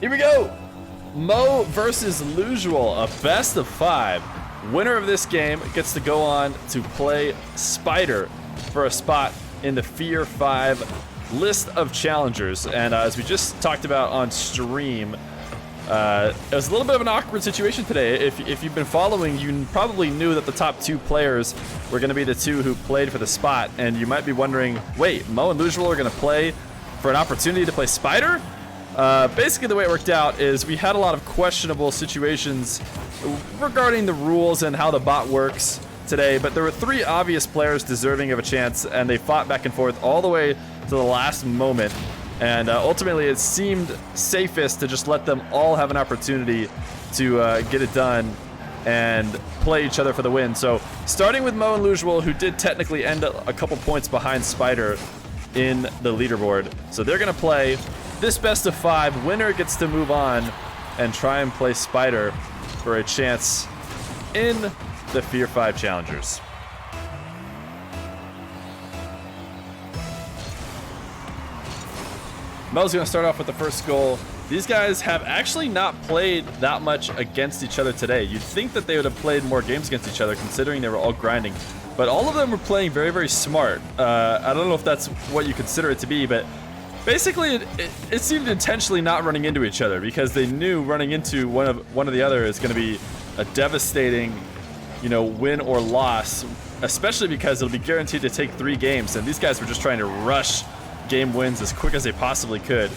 Here we go. Mo versus Lewsual, a best of 5. Winner of this game gets to go on to play Spider for a spot in the Feer 5 list of challengers. And as we just talked about on stream, it was a little bit of an awkward situation today. If you've been following, you probably knew that the top 2 players were going to be the 2 who played for the spot. And you might be wondering, wait, Mo and Lewsual are going to play for an opportunity to play Spider? Basically, the way it worked out is we had a lot of questionable situations regarding the rules and how the bot works today, but there were 3 obvious players deserving of a chance, and they fought back and forth all the way to the last moment. And ultimately, it seemed safest to just let them all have an opportunity to get it done and play each other for the win. So, starting with Mo and Lewsual, who did technically end up a couple points behind Spider in the leaderboard. So they're going to play this best of 5. Winner gets to move on and try and play Spider for a chance in the Feer 5 Challengers. Mo's going to start off with the first goal. These guys have actually not played that much against each other today. You'd think that they would have played more games against each other, considering they were all grinding. But all of them were playing very, very smart. I don't know if that's what you consider it to be, but basically it seemed intentionally not running into each other, because they knew running into one of the other is going to be a devastating, win or loss, especially because it'll be guaranteed to take 3 games, and these guys were just trying to rush game wins as quick as they possibly could.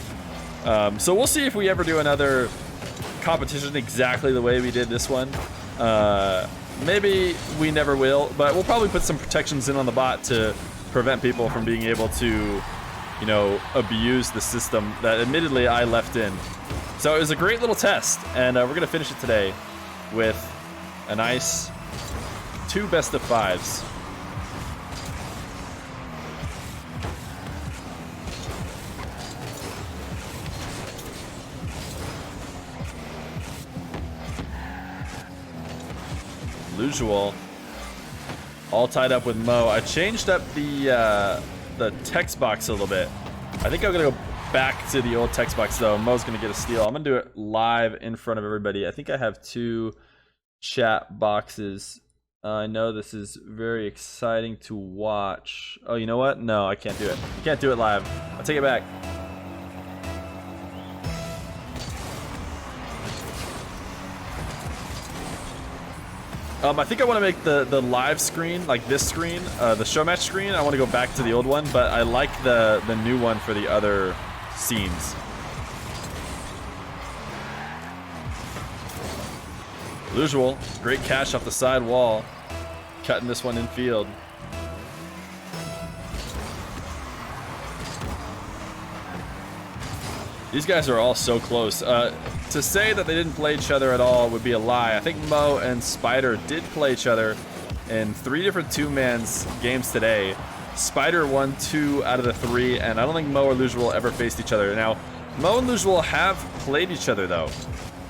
So we'll see if we ever do another competition exactly the way we did this one. Maybe we never will, but we'll probably put some protections in on the bot to prevent people from being able to, abuse the system that admittedly I left in. So it was a great little test, and we're gonna finish it today with a nice 2 best of 5s. Lewsual all tied up with Mo. I changed up the text box a little bit. I think I'm gonna go back to the old text box though. Mo's gonna get a steal. I'm gonna do it live in front of everybody. I think I have 2 chat boxes. I know this is very exciting to watch. Oh, you know what? No, I can't do it. I can't do it live. I'll take it back. I think I want to make the live screen, like this screen, the show match screen. I want to go back to the old one, but I like the new one for the other scenes. Lewsual, great catch off the side wall, cutting this one in field. These guys are all so close. To say that they didn't play each other at all would be a lie. I think Mo and Spider did play each other in 3 different 2-mans games today. Spider won 2 out of the 3, and I don't think Mo or Lewsual ever faced each other. Now, Mo and Lewsual have played each other though.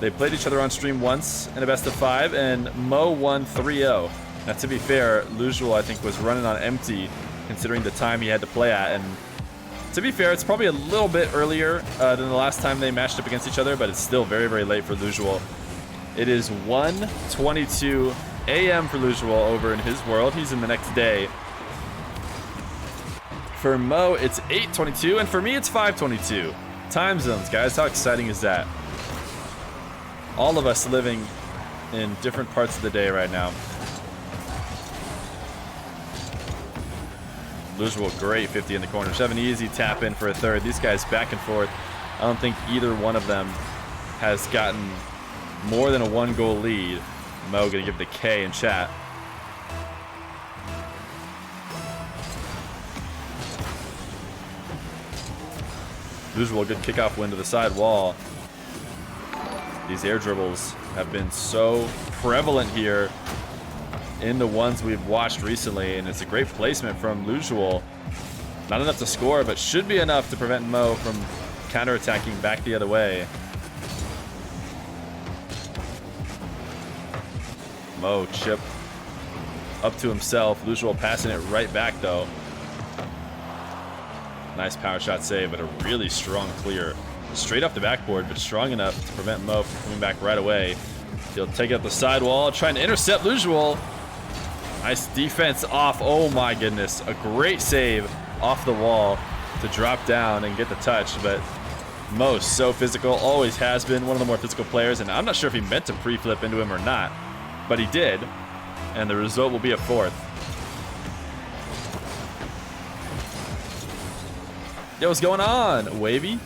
They played each other on stream once in a best of 5, and Mo won 3-0. Now, to be fair, Lewsual I think was running on empty considering the time he had to play at, and to be fair, it's probably a little bit earlier than the last time they matched up against each other, but it's still very, very late for Lewsual. It is 1:22 a.m. for Lewsual over in his world. He's in the next day. For Mo, it's 8:22, and for me, it's 5:22. Time zones, guys. How exciting is that? All of us living in different parts of the day right now. Lewsual, great 50 in the corner. Just have an easy tap in for a third. These guys back and forth. I don't think either one of them has gotten more than a 1-goal lead. Mo gonna give the K in chat. Lewsual, good kickoff win to the side wall. These air dribbles have been so prevalent here in the ones we've watched recently, and it's a great placement from Lewsual. Not enough to score, but should be enough to prevent Mo from counterattacking back the other way. Mo chip up to himself. Lewsual passing it right back though. Nice power shot save, but a really strong clear. Straight off the backboard, but strong enough to prevent Mo from coming back right away. He'll take out the sidewall, trying to intercept Lewsual. Nice defense off. Oh my goodness. A great save off the wall to drop down and get the touch, but Mo so physical, always has been one of the more physical players, and I'm not sure if he meant to pre-flip into him or not, but he did, and the result will be a fourth. Yo, what's going on, Wavy?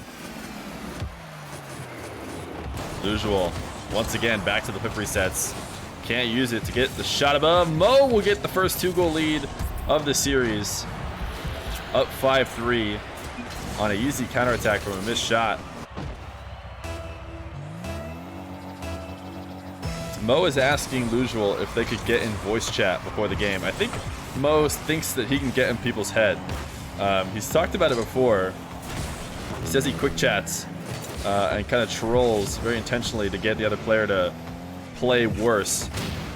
Lewsual, once again, back to the whip resets. Can't use it to get the shot above. Mo will get the first 2-goal lead of the series. Up 5-3 on an easy counterattack from a missed shot. Mo is asking Lewsual if they could get in voice chat before the game. I think Mo thinks that he can get in people's head. He's talked about it before. He says he quick chats and kind of trolls very intentionally to get the other player to play worse.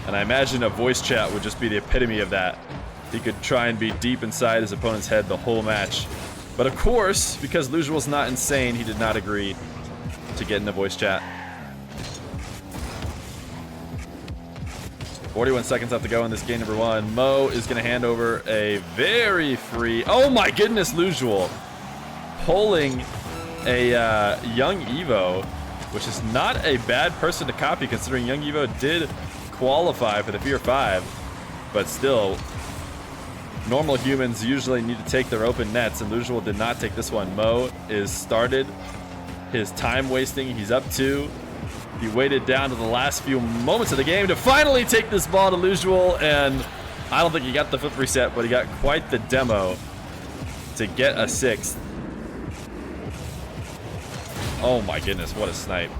And I imagine a voice chat would just be the epitome of that. He could try and be deep inside his opponent's head the whole match. But of course, because Lewsual's not insane, he did not agree to get in the voice chat. 41 seconds left to go in this game number 1. Mo is going to hand over a very free... Oh my goodness, Lewsual. Pulling a YungEvoh, which is not a bad person to copy considering YungEvoh did qualify for the Feer 5. But still, normal humans usually need to take their open nets, and Lewsual did not take this one. Mo is started his time wasting. He's up 2. He waited down to the last few moments of the game to finally take this ball to Lewsual, and I don't think he got the flip reset, but he got quite the demo to get a 6th. Oh my goodness, what a snipe.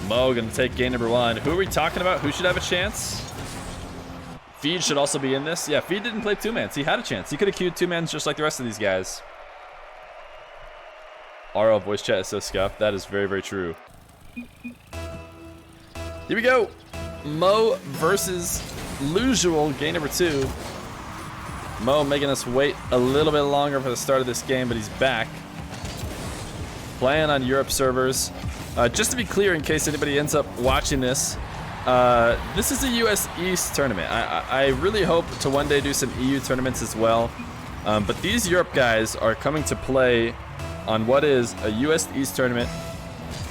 Mo gonna take game number 1. Who are we talking about? Who should have a chance? Feed should also be in this. Yeah, Feed didn't play 2-mans. He had a chance. He could have queued 2-mans just like the rest of these guys. RL voice chat is so scuffed. That is very, very true. Here we go. Mo versus Lewsual, game number 2. Mo making us wait a little bit longer for the start of this game, but he's back. Playing on Europe servers. Just to be clear, in case anybody ends up watching this, this is a US East tournament. I really hope to one day do some EU tournaments as well. But these Europe guys are coming to play on what is a US East tournament.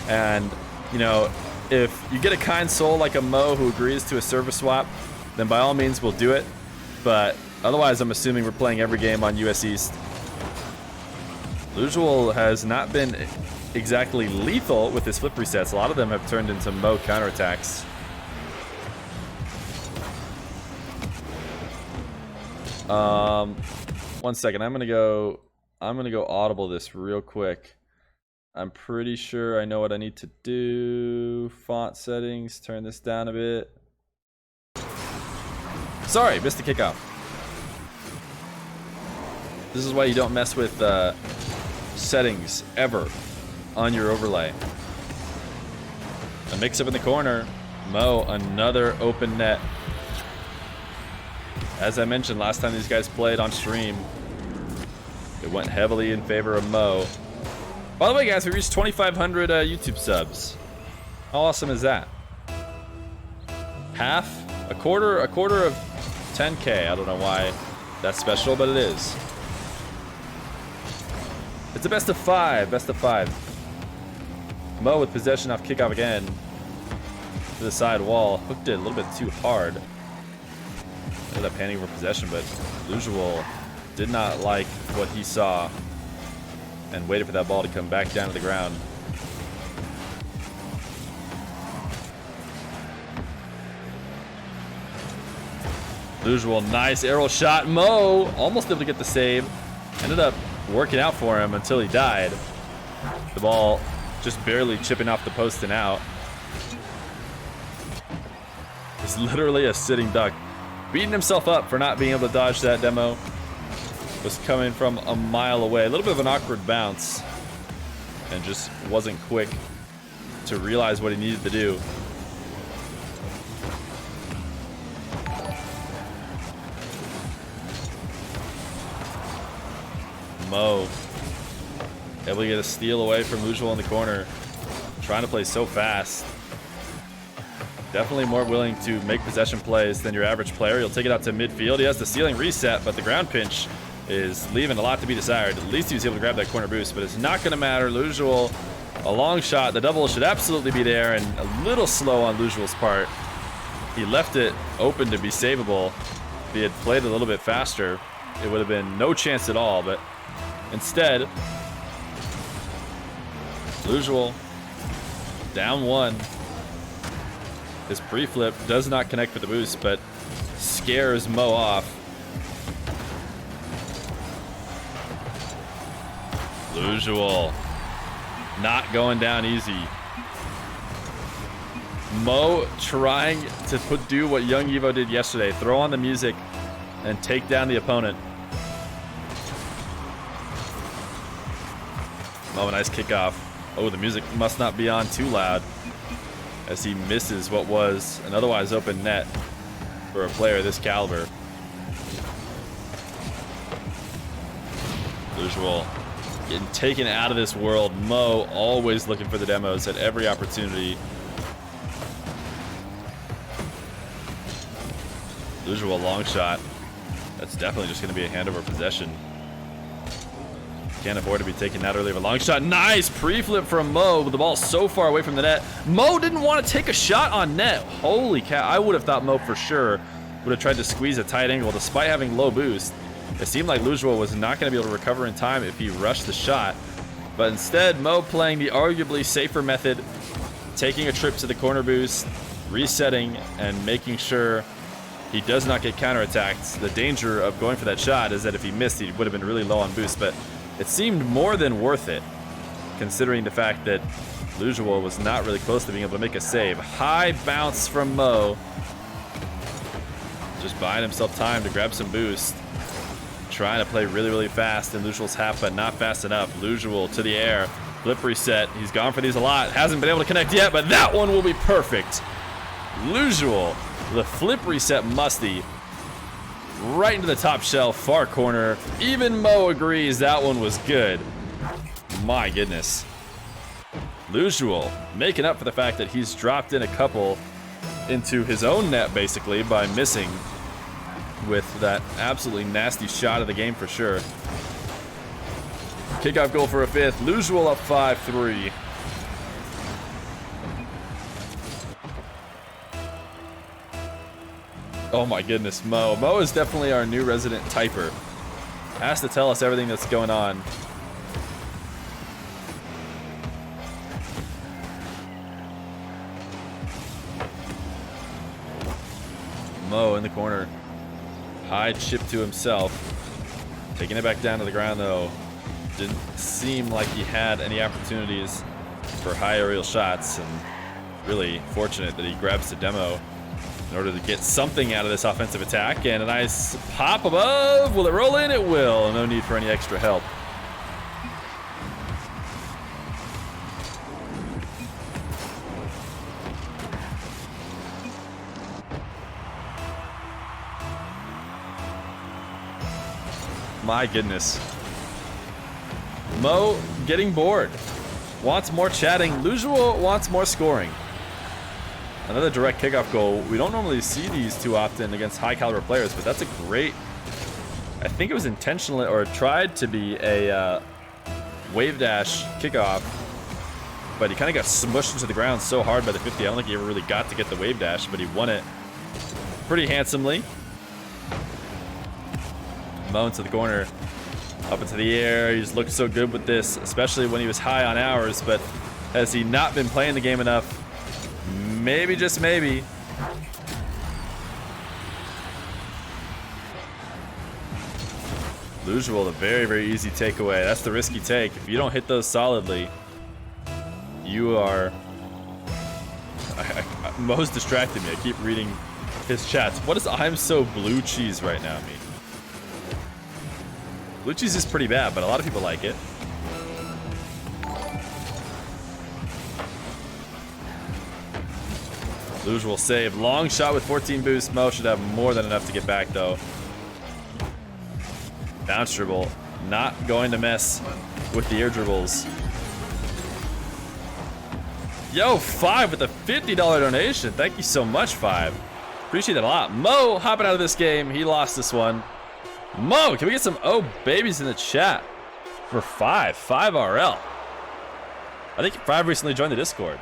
And, you know, if you get a kind soul like a Mo who agrees to a server swap, then by all means we'll do it. But otherwise, I'm assuming we're playing every game on US East. Lewsual has not been exactly lethal with his flip resets. A lot of them have turned into Mo counterattacks. One second. I'm gonna go audible this real quick. I'm pretty sure I know what I need to do. Font settings, turn this down a bit. Sorry, missed the kickoff. This is why you don't mess with settings ever on your overlay. A mix up in the corner. Mo, another open net. As I mentioned last time these guys played on stream, it went heavily in favor of Mo. By the way, guys, we reached 2,500 YouTube subs. How awesome is that? Half, a quarter of 10K. I don't know why that's special, but it is. It's a best of 5, best of 5. Mo with possession off kickoff again to the side wall. Hooked it a little bit too hard. Ended up handing over possession, but Lewsual did not like what he saw and waited for that ball to come back down to the ground. Lewsual, nice arrow shot. Mo almost able to get the save. Ended up working out for him until he died. The ball just barely chipping off the post and out. It's literally a sitting duck. Beating himself up for not being able to dodge that demo. Was coming from a mile away. A little bit of an awkward bounce. and just wasn't quick to realize what he needed to do. Mo able to get a steal away from Lewsual in the corner. Trying to play so fast. Definitely more willing to make possession plays than your average player. He'll take it out to midfield. He has the ceiling reset, but the ground pinch is leaving a lot to be desired. At least he was able to grab that corner boost, but it's not going to matter. Lewsual, a long shot. The double should absolutely be there, and a little slow on Lewsual's part. He left it open to be savable. If he had played a little bit faster, it would have been no chance at all, but instead, Lewsual down 1. His pre-flip does not connect with the boost, but scares Mo off. Lewsual not going down easy. Mo trying to do what YungEvoh did yesterday. Throw on the music and take down the opponent. Mo, a nice kickoff. Oh, the music must not be on too loud as he misses what was an otherwise open net for a player this caliber. Lewsual getting taken out of this world. Mo always looking for the demos at every opportunity. Lewsual long shot. That's definitely just going to be a handover possession. Can't afford to be taken that early of a long shot. Nice pre-flip from Mo with the ball so far away from the net. Mo didn't want to take a shot on net. Holy cow. I would have thought Mo for sure would have tried to squeeze a tight angle despite having low boost. It seemed like Lewsual was not going to be able to recover in time if he rushed the shot. But instead, Mo playing the arguably safer method, taking a trip to the corner boost, resetting, and making sure he does not get counterattacked. The danger of going for that shot is that if he missed, he would have been really low on boost. But it seemed more than worth it, considering the fact that Lewsual was not really close to being able to make a save. High bounce from Mo. Just buying himself time to grab some boost. Trying to play really, really fast in Lewsual's half, but not fast enough. Lewsual to the air. Flip reset. He's gone for these a lot. Hasn't been able to connect yet, but that one will be perfect. Lewsual, the flip reset musty. Right into the top shelf, far corner. Even Mo agrees that one was good. My goodness. Lewsual making up for the fact that he's dropped in a couple into his own net, basically, by missing with that absolutely nasty shot of the game for sure. Kickoff goal for a 5th. Lewsual up 5-3. Oh my goodness, Mo. Mo is definitely our new resident typer. Has to tell us everything that's going on. Mo in the corner. High chip to himself. Taking it back down to the ground though. Didn't seem like he had any opportunities for high aerial shots, and really fortunate that he grabs the demo in order to get something out of this offensive attack. And a nice pop above. Will it roll in? It will. No need for any extra help. My goodness. Mo getting bored. Wants more chatting. Lewsual wants more scoring. Another direct kickoff goal. We don't normally see these too often against high caliber players, but that's a great, I think it was intentional or tried to be a wave dash kickoff, but he kind of got smushed into the ground so hard by the 50. I don't think he ever really got to get the wave dash, but he won it pretty handsomely. Mo into the corner, up into the air. He's looked so good with this, especially when he was high on hours, but has he not been playing the game enough? Maybe, just maybe. Lewsual, a very, very easy takeaway. That's the risky take. If you don't hit those solidly, you are... Mo's distracted me. I keep reading his chats. What does "I'm so blue cheese right now" mean? Blue cheese is pretty bad, but a lot of people like it. Lewsual save. Long shot with 14 boost. Mo should have more than enough to get back, though. Bounce dribble. Not going to mess with the air dribbles. Yo, 5 with a $50 donation. Thank you so much, 5. Appreciate that a lot. Mo hopping out of this game. He lost this one. Mo, can we get some oh babies in the chat for 5? 5 RL. I think 5 recently joined the Discord.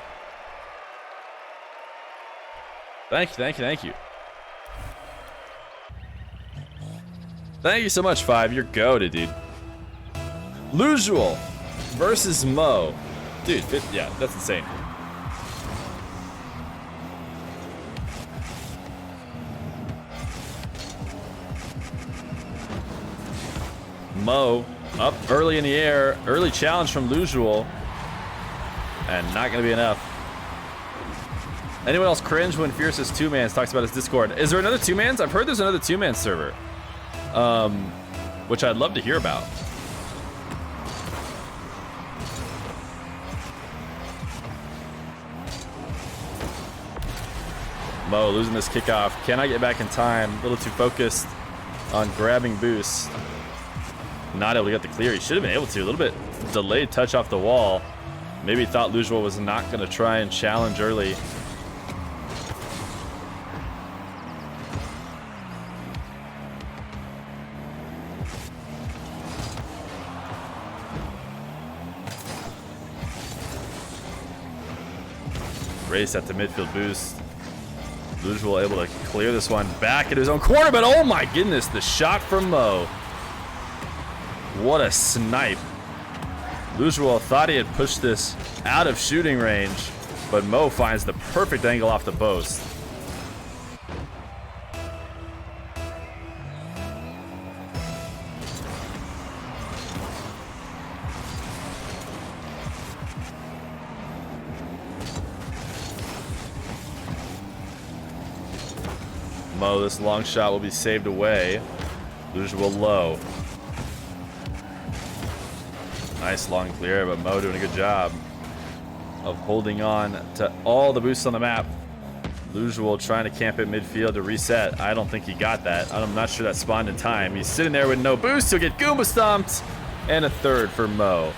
Thank you, thank you, thank you. Thank you so much, 5. You're goated, dude. Lewsual versus Mo. Dude, yeah, that's insane. Mo up early in the air. Early challenge from Lewsual. And not going to be enough. Anyone else cringe when Feer says 2mans talks about his Discord? Is there another 2mans? I've heard there's another 2mans server. Which I'd love to hear about. Mo losing this kickoff. Cannot get back in time. A little too focused on grabbing boost. Not able to get the clear. He should have been able to. A little bit delayed touch off the wall. Maybe thought Lewsual was not going to try and challenge early. Race at the midfield boost. Lewsual able to clear this one back at his own corner, but oh my goodness, the shot from Mo. What a snipe. Lewsual thought he had pushed this out of shooting range, but Mo finds the perfect angle off the post. Mo, this long shot will be saved away. Lewsual low. Nice long clear, but Mo doing a good job of holding on to all the boosts on the map. Lewsual trying to camp at midfield to reset. I don't think he got that. I'm not sure that spawned in time. He's sitting there with no boost. He'll get Goomba stomped. And a third for Mo.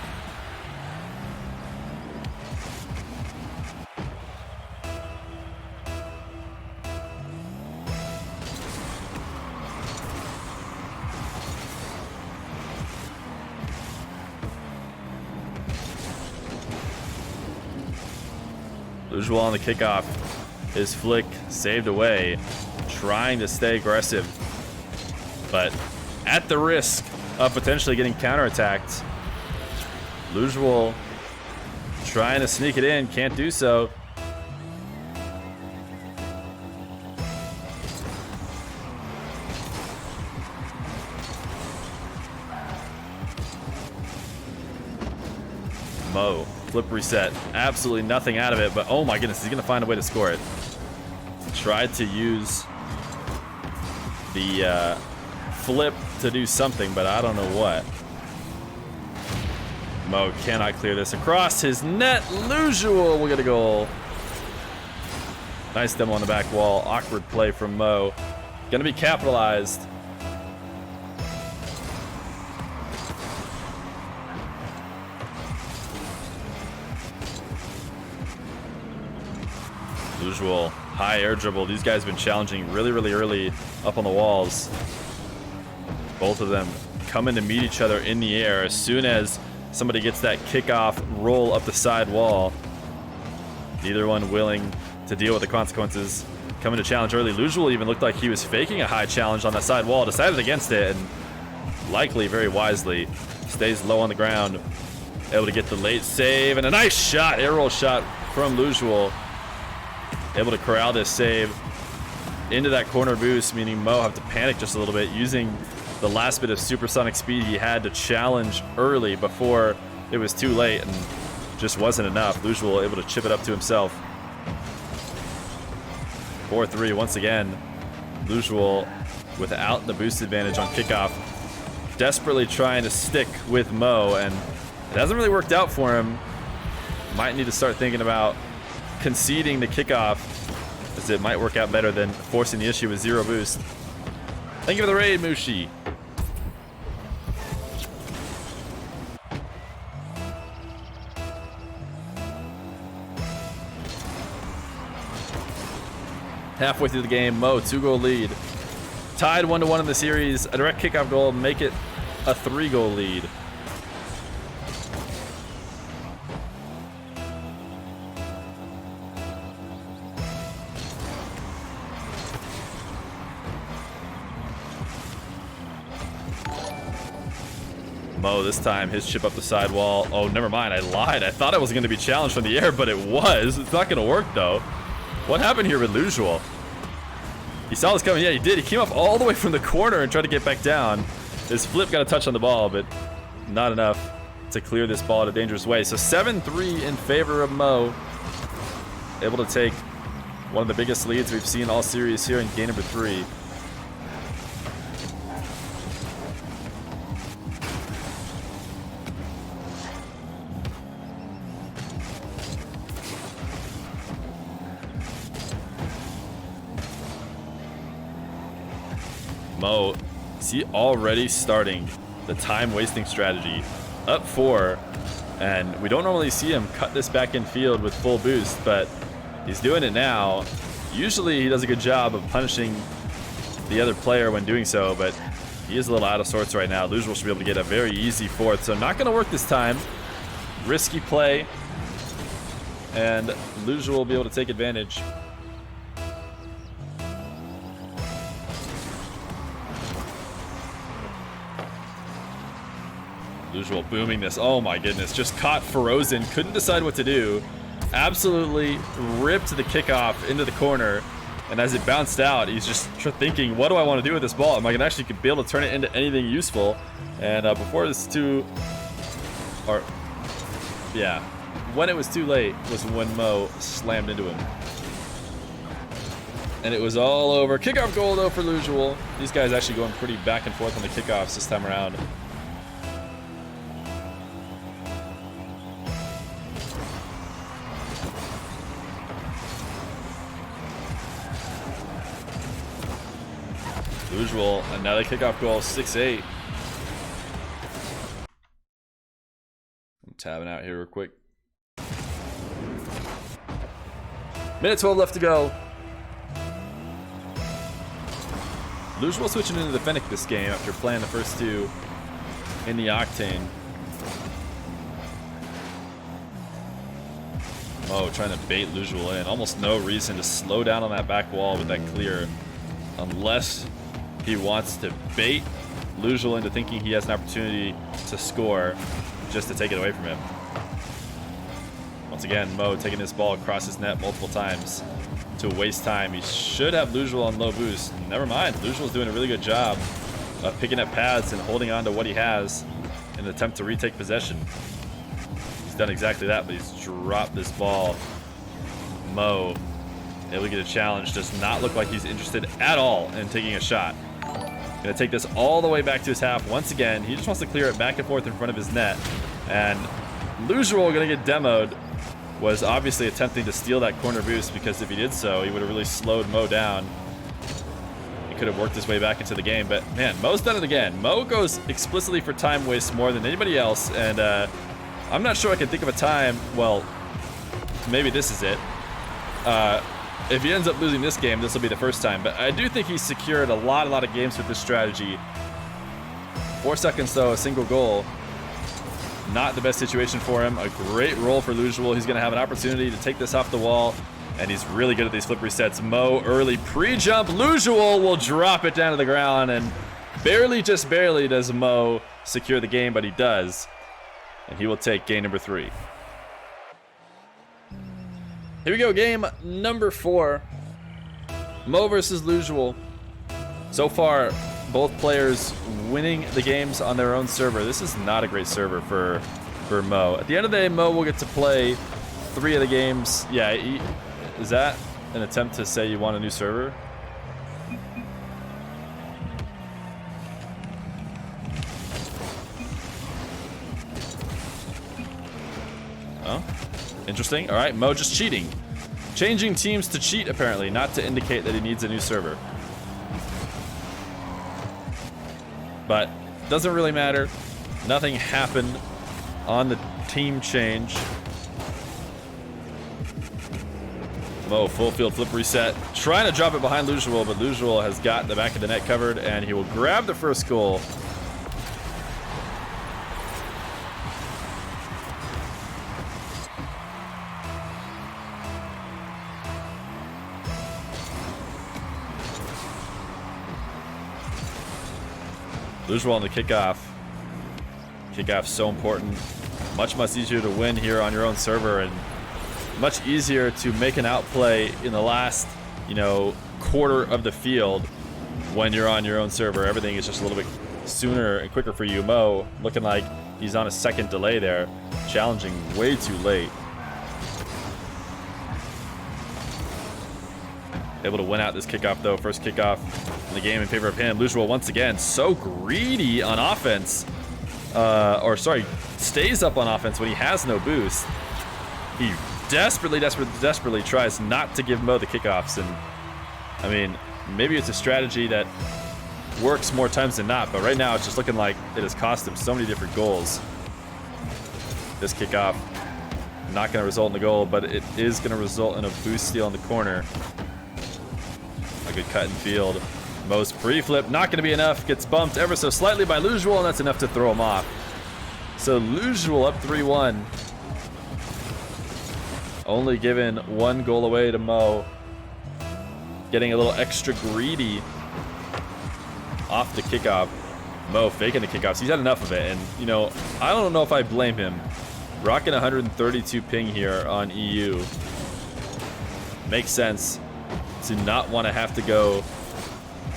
Lewsual on the kickoff. His flick saved away. Trying to stay aggressive. But at the risk of potentially getting counterattacked. Lewsual trying to sneak it in. Can't do so. Mo. Flip reset. Absolutely nothing out of it, but oh my goodness, he's going to find a way to score it. Tried to use the flip to do something, but I don't know what. Mo cannot clear this across his net. Lewsual will get a goal. Nice demo on the back wall. Awkward play from Mo. Going to be capitalized. Lewsual, high air dribble. These guys have been challenging really, really early up on the walls. Both of them coming to meet each other in the air as soon as somebody gets that kickoff roll up the side wall. Neither one willing to deal with the consequences. Coming to challenge early. Lewsual even looked like he was faking a high challenge on that side wall. Decided against it and likely, very wisely, stays low on the ground. Able to get the late save and a nice shot. Air roll shot from Lewsual. Able to corral this save into that corner boost, meaning Mo have to panic just a little bit, using the last bit of supersonic speed he had to challenge early before it was too late and just wasn't enough. Lewsual able to chip it up to himself. 4-3 once again. Lewsual without the boost advantage on kickoff, desperately trying to stick with Mo, and it hasn't really worked out for him. Might need to start thinking about conceding the kickoff as it might work out better than forcing the issue with 0 boost. Thank you for the raid, Mushi. Halfway through the game, Mo, 2-goal lead. Tied 1-1 in the series. A direct kickoff goal, make it a 3-goal lead. Mo, this time, his chip up the sidewall. Oh, never mind, I lied. I thought I was going to be challenged from the air, but it was. It's not going to work, though. What happened here with Lewsual? He saw this coming. Yeah, he did. He came up all the way from the corner and tried to get back down. His flip got a touch on the ball, but not enough to clear this ball in a dangerous way. So 7-3 in favor of Mo. Able to take one of the biggest leads we've seen all series here in game number 3. Mo, see, already starting the time-wasting strategy. Up 4, and we don't normally see him cut this back in field with full boost, but he's doing it now. Usually he does a good job of punishing the other player when doing so, but he is a little out of sorts right now. Lewsual should be able to get a very easy 4th, so not going to work this time. Risky play, and Lewsual will be able to take advantage. Lewsual booming this. Oh my goodness. Just caught frozen. Couldn't decide what to do. Absolutely ripped the kickoff into the corner. And as it bounced out, he's just thinking, what do I want to do with this ball? Am I going to actually be able to turn it into anything useful? And before this when it was too late was when Mo slammed into him. And it was all over. Kickoff goal though for Lewsual. These guys actually going pretty back and forth on the kickoffs this time around. Lewsual, another kickoff goal, 6-8. I'm tabbing out here real quick. Minute 12 left to go. Lewsual switching into the Fennec this game after playing the first 2 in the Octane. Oh, trying to bait Lewsual in. Almost no reason to slow down on that back wall with that clear, unless he wants to bait Lewsual into thinking he has an opportunity to score just to take it away from him. Once again, Mo taking this ball across his net multiple times to waste time. He should have Lewsual on low boost. Never mind. Lewsual's doing a really good job of picking up pads and holding on to what he has in an attempt to retake possession. He's done exactly that, but he's dropped this ball. Mo, able to get a challenge, does not look like he's interested at all in taking a shot. Gonna take this all the way back to his half once again. He just wants to clear it back and forth in front of his net. And Lewsual gonna get demoed. Was obviously attempting to steal that corner boost, because if he did so, he would have really slowed Mo down. He could have worked his way back into the game, but man, Mo's done it again. Mo goes explicitly for time waste more than anybody else, and I'm not sure I can think of a time, well, maybe this is it. If he ends up losing this game, this will be the first time, but I do think he's secured a lot of games with this strategy. 4 seconds though, a single goal. Not the best situation for him. A great roll for Lewsual. He's going to have an opportunity to take this off the wall, and he's really good at these flip resets. Mo early pre-jump. Lewsual will drop it down to the ground, and barely, just barely does Mo secure the game, but he does. And he will take game number 3. Here we go, game number 4. Mo versus Lewsual. So far, both players winning the games on their own server. This is not a great server for Mo. At the end of the day, Mo will get to play 3 of the games. Yeah, is that an attempt to say you want a new server? Oh, interesting. All right, Mo just cheating. Changing teams to cheat, apparently, not to indicate that he needs a new server. But doesn't really matter. Nothing happened on the team change. Mo, full field flip reset. Trying to drop it behind Lewsual, but Lewsual has got the back of the net covered, and he will grab the first goal. Lewsual on the kickoff. Kickoff's so important. Much easier to win here on your own server, and much easier to make an outplay in the last, quarter of the field when you're on your own server. Everything is just a little bit sooner and quicker for you. Mo looking like he's on a second delay there. Challenging way too late. Able to win out this kickoff though. First kickoff in the game in favor of him. Lewsual once again so greedy on offense. Stays up on offense when he has no boost. He desperately tries not to give Mo the kickoffs, and I mean, maybe it's a strategy that works more times than not, but right now it's just looking like it has cost him so many different goals. This kickoff not going to result in a goal, but it is going to result in a boost steal in the corner. A good cut in field. Mo's pre-flip not going to be enough. Gets bumped ever so slightly by Lewsual, and that's enough to throw him off. So Lewsual up 3-1. Only given one goal away to Mo. Getting a little extra greedy off the kickoff. Mo faking the kickoffs. He's had enough of it, and I don't know if I blame him. Rocking 132 ping here on EU. Makes sense to not want to have to go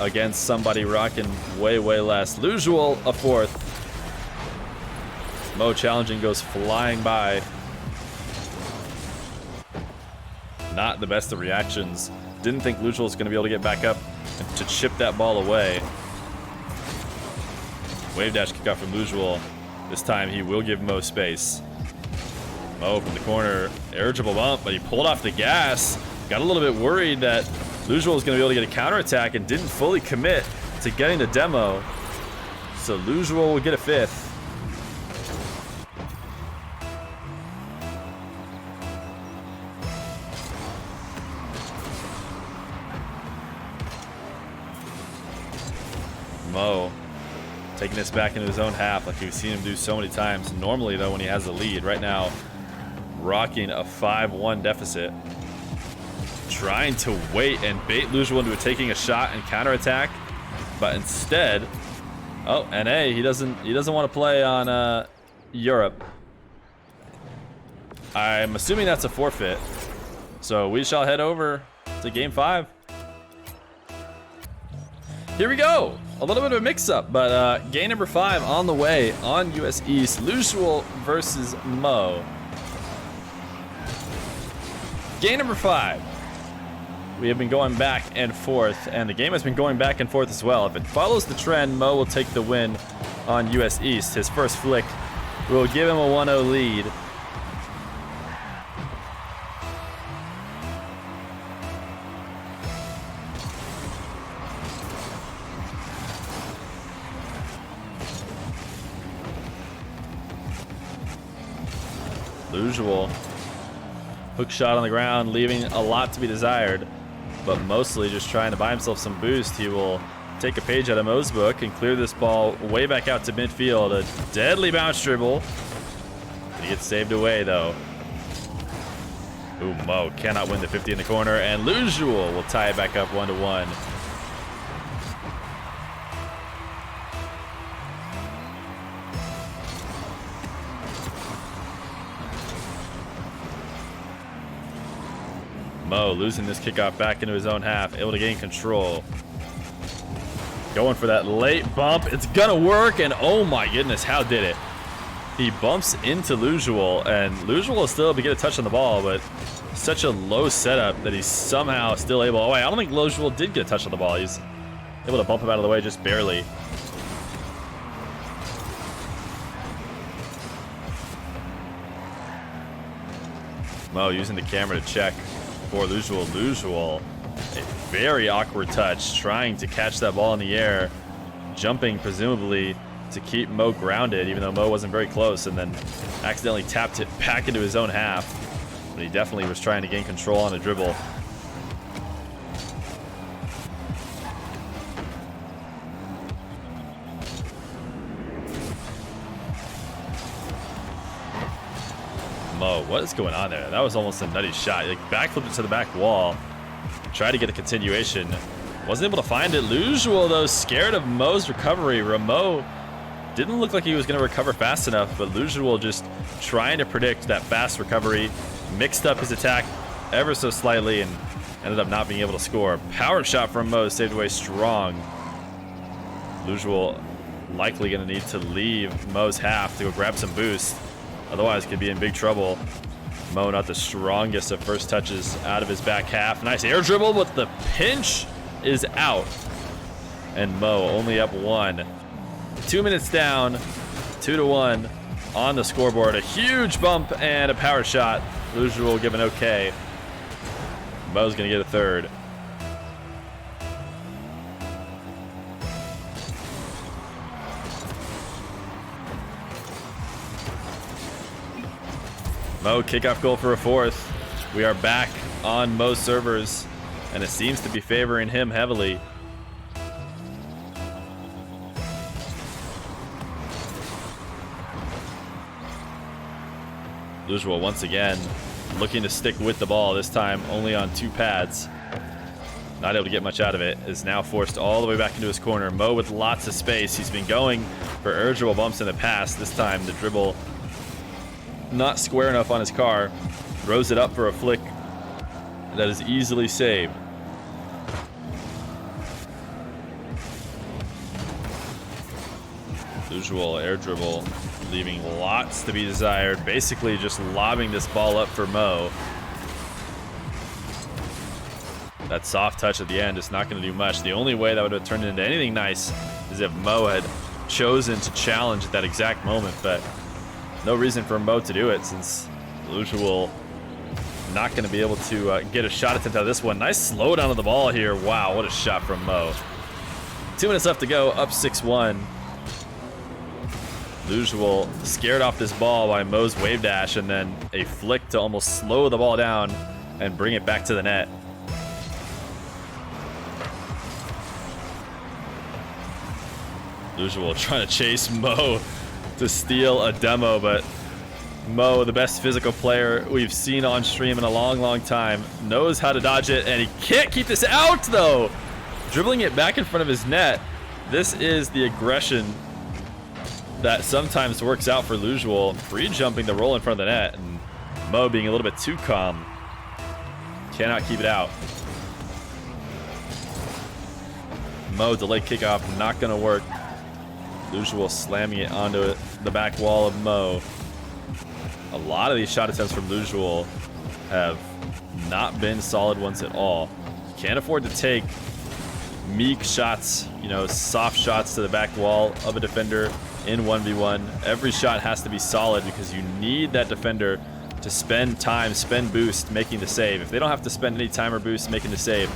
against somebody rocking way less. Lewsual a fourth. Mo challenging goes flying by. Not the best of reactions. Didn't think Lewsual was going to be able to get back up and to chip that ball away. Wave dash kickoff from Lewsual. This time he will give Mo space. Mo from the corner, eligible bump, but he pulled off the gas. Got a little bit worried that Lewsual was going to be able to get a counterattack and didn't fully commit to getting the demo. So Lewsual will get a fifth. Mo taking this back into his own half like we've seen him do so many times. Normally, though, when he has the lead, right now, rocking a 5-1 deficit. Trying to wait and bait Lewsual into taking a shot and counterattack, but instead, NA, he doesn't want to play on Europe. I'm assuming that's a forfeit. So we shall head over to game 5. Here we go. A little bit of a mix-up, but game number 5 on the way on US East. Lewsual versus Mo. Game number 5. We have been going back and forth, and the game has been going back and forth as well. If it follows the trend, Mo will take the win on US East. His first flick will give him a 1-0 lead. Lewsual. Hook shot on the ground, leaving a lot to be desired, but mostly just trying to buy himself some boost. He will take a page out of Mo's book and clear this ball way back out to midfield. A deadly bounce dribble. He gets saved away, though. Ooh, Mo cannot win the 50 in the corner, and Lewsual will tie it back up 1-1. Mo losing this kickoff back into his own half, able to gain control. Going for that late bump. It's gonna work, and oh my goodness, how did it? He bumps into Lewsual, and Lewsual will still able to get a touch on the ball, but such a low setup that he's somehow still able. Oh wait, I don't think Lewsual did get a touch on the ball. He's able to bump him out of the way just barely. Mo using the camera to check for Lewsual. Lewsual, a very awkward touch, trying to catch that ball in the air, jumping presumably to keep Mo grounded, even though Mo wasn't very close, and then accidentally tapped it back into his own half. But he definitely was trying to gain control on a dribble. Mo, what is going on there? That was almost a nutty shot. Like, backflipped it to the back wall. Tried to get a continuation. Wasn't able to find it. Lewsual, though, scared of Mo's recovery. Mo didn't look like he was going to recover fast enough, but Lewsual just trying to predict that fast recovery. Mixed up his attack ever so slightly and ended up not being able to score. Power shot from Mo, saved away strong. Lewsual likely going to need to leave Mo's half to go grab some boost. Otherwise, could be in big trouble. Mo not the strongest of first touches out of his back half. Nice air dribble, but the pinch is out. And Mo only up 1. 2 minutes down, 2-1 on the scoreboard. A huge bump and a power shot. Lewsual give an okay. Mo's gonna get a third. Mo, kickoff goal for a fourth. We are back on Mo's servers, and it seems to be favoring him heavily. Lewsual once again looking to stick with the ball, this time only on 2 pads. Not able to get much out of it. Is now forced all the way back into his corner. Mo with lots of space. He's been going for air dribble bumps in the past. This time the dribble not square enough on his car. Throws it up for a flick that is easily saved. Lewsual air dribble, leaving lots to be desired. Basically just lobbing this ball up for Mo. That soft touch at the end is not going to do much. The only way that would have turned into anything nice is if Mo had chosen to challenge at that exact moment, but no reason for Mo to do it since Lewsual not going to be able to get a shot attempt out of this one. Nice slow down of the ball here. Wow, what a shot from Mo. 2 minutes left to go, up 6-1. Lewsual scared off this ball by Mo's wave dash and then a flick to almost slow the ball down and bring it back to the net. Lewsual trying to chase Mo to steal a demo, but Mo, the best physical player we've seen on stream in a long, long time, knows how to dodge it, and he can't keep this out, though. Dribbling it back in front of his net. This is the aggression that sometimes works out for Lewsual. Free jumping the roll in front of the net, and Mo being a little bit too calm. Cannot keep it out. Mo, delayed kickoff, not going to work. Lewsual slamming it onto the back wall of Mo. A lot of these shot attempts from Lewsual have not been solid ones at all. Can't afford to take meek shots, you know, soft shots to the back wall of a defender in 1v1. Every shot has to be solid because you need that defender to spend time, spend boost making the save. If they don't have to spend any time or boost making the save,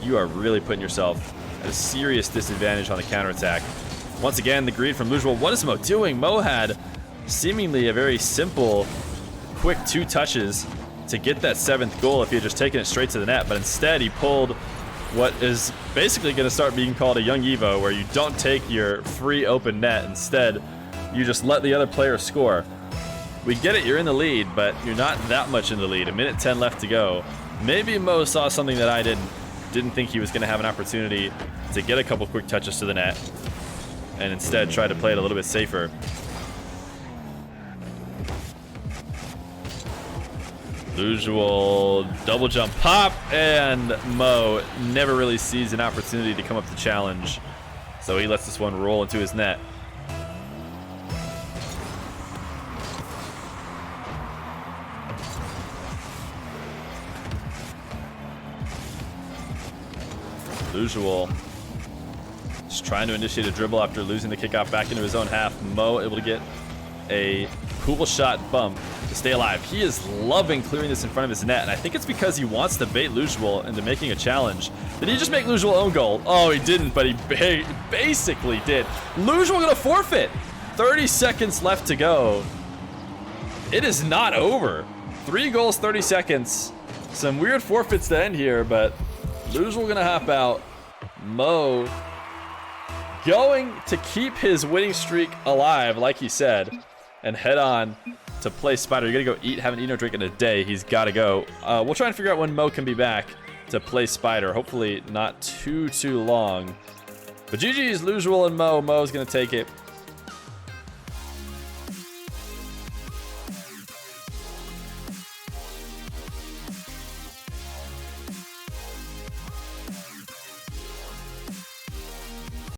you are really putting yourself at a serious disadvantage on the counterattack. Once again, the greed from Lewsual. What is Mo doing? Mo had seemingly a very simple, quick 2 touches to get that 7th goal if he had just taken it straight to the net, but instead he pulled what is basically going to start being called a YungEvoh, where you don't take your free open net. Instead, you just let the other player score. We get it, you're in the lead, but you're not that much in the lead. 1:10 left to go. Maybe Mo saw something that I didn't think he was going to have an opportunity to get a couple quick touches to the net, and instead try to play it a little bit safer. Lewsual double jump pop, and Mo never really sees an opportunity to come up to challenge, so he lets this one roll into his net. Lewsual just trying to initiate a dribble after losing the kickoff back into his own half. Mo able to get a cool shot bump to to stay alive. He is loving clearing this in front of his net, and I think it's because he wants to bait Lewsual into making a challenge. Did he just make Lewsual own goal? Oh, he didn't, but he basically did. Lewsual gonna forfeit. 30 seconds left to go. It is not over. 3 goals, 30 seconds. Some weird forfeits to end here, but Lewsual gonna hop out. Mo going to keep his winning streak alive, like he said, and head on to play Spider. You're gonna go eat, haven't eaten or drink in a day. He's gotta go. We'll try and figure out when Mo can be back to play Spider. Hopefully not too long. But GG's Lewsual and Mo. Mo's gonna take it.